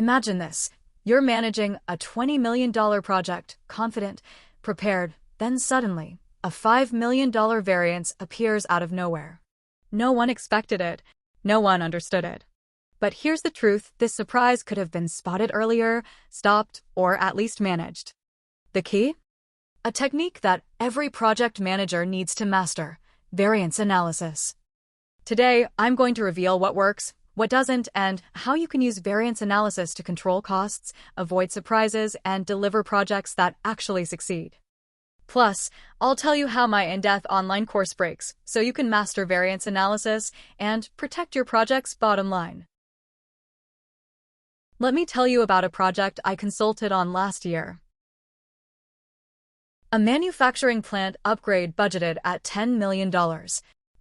Imagine this. You're managing a $20 million project, confident, prepared, then suddenly, a $5 million variance appears out of nowhere. No one expected it. No one understood it. But here's the truth, this surprise could have been spotted earlier, stopped, or at least managed. The key? A technique that every project manager needs to master: variance analysis. Today, I'm going to reveal what works, what doesn't, and how you can use variance analysis to control costs, avoid surprises, and deliver projects that actually succeed. Plus, I'll tell you how my in-depth online course breaks, so you can master variance analysis and protect your project's bottom line. Let me tell you about a project I consulted on last year. A manufacturing plant upgrade budgeted at $10 million.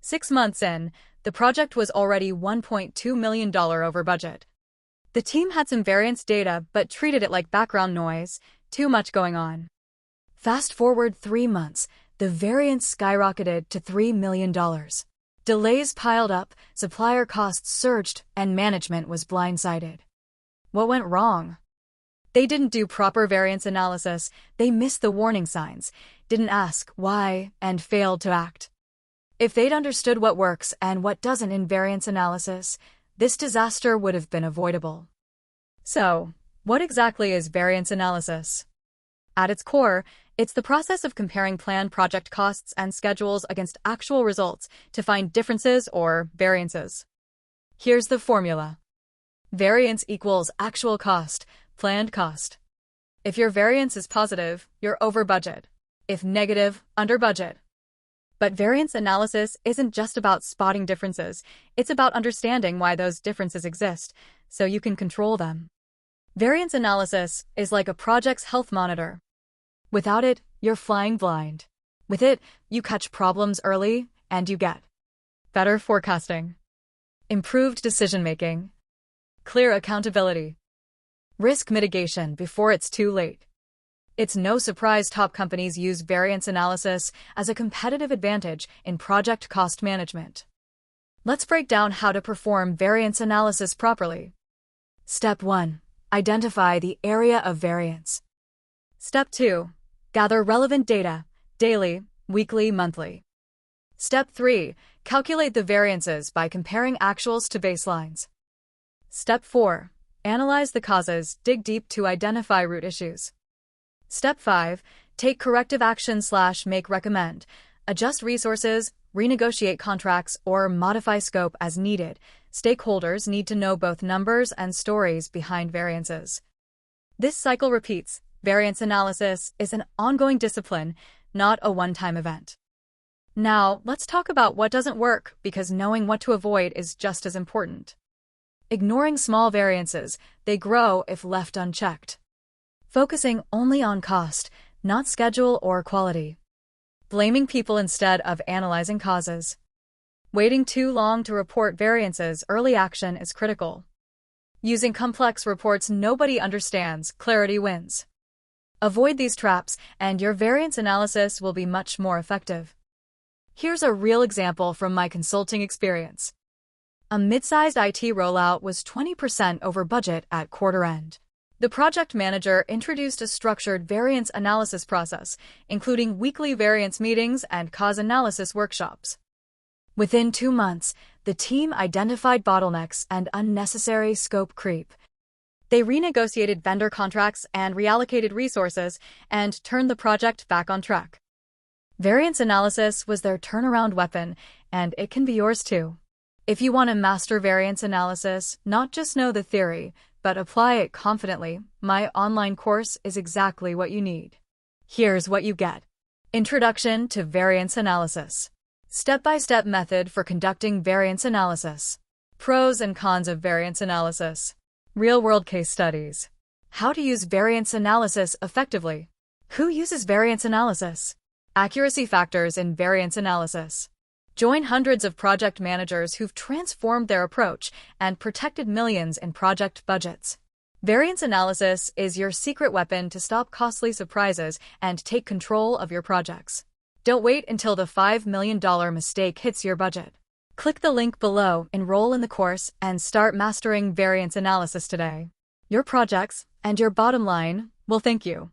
6 months in, the project was already $1.2 million over budget. The team had some variance data but treated it like background noise, too much going on. Fast forward 3 months, the variance skyrocketed to $3 million. Delays piled up, supplier costs surged, and management was blindsided. What went wrong? They didn't do proper variance analysis, they missed the warning signs, didn't ask why, and failed to act. If they'd understood what works and what doesn't in variance analysis, this disaster would have been avoidable. So, what exactly is variance analysis? At its core, it's the process of comparing planned project costs and schedules against actual results to find differences or variances. Here's the formula. Variance equals actual cost, planned cost. If your variance is positive, you're over budget. If negative, under budget. But variance analysis isn't just about spotting differences, it's about understanding why those differences exist, so you can control them. Variance analysis is like a project's health monitor. Without it, you're flying blind. With it, you catch problems early, and you get better forecasting, improved decision-making, clear accountability, risk mitigation before it's too late. It's no surprise top companies use variance analysis as a competitive advantage in project cost management. Let's break down how to perform variance analysis properly. Step 1. Identify the area of variance. Step 2. Gather relevant data, daily, weekly, monthly. Step 3. Calculate the variances by comparing actuals to baselines. Step 4. Analyze the causes, dig deep to identify root issues. Step 5. Take corrective action / make recommend. Adjust resources, renegotiate contracts, or modify scope as needed. Stakeholders need to know both numbers and stories behind variances. This cycle repeats. Variance analysis is an ongoing discipline, not a one-time event. Now, let's talk about what doesn't work, because knowing what to avoid is just as important. Ignoring small variances, they grow if left unchecked. Focusing only on cost, not schedule or quality. Blaming people instead of analyzing causes. Waiting too long to report variances, early action is critical. Using complex reports nobody understands, clarity wins. Avoid these traps, and your variance analysis will be much more effective. Here's a real example from my consulting experience. A mid-sized IT rollout was 20% over budget at quarter end. The project manager introduced a structured variance analysis process, including weekly variance meetings and cause analysis workshops. Within 2 months, the team identified bottlenecks and unnecessary scope creep. They renegotiated vendor contracts and reallocated resources and turned the project back on track. Variance analysis was their turnaround weapon, and it can be yours too. If you want to master variance analysis, not just know the theory, but apply it confidently, my online course is exactly what you need. Here's what you get. Introduction to Variance Analysis. Step-by-step method for conducting variance analysis. Pros and cons of variance analysis. Real-world case studies. How to use variance analysis effectively. Who uses variance analysis? Accuracy factors in variance analysis. Join hundreds of project managers who've transformed their approach and protected millions in project budgets. Variance analysis is your secret weapon to stop costly surprises and take control of your projects. Don't wait until the $5 million mistake hits your budget. Click the link below, enroll in the course, and start mastering variance analysis today. Your projects and your bottom line will thank you.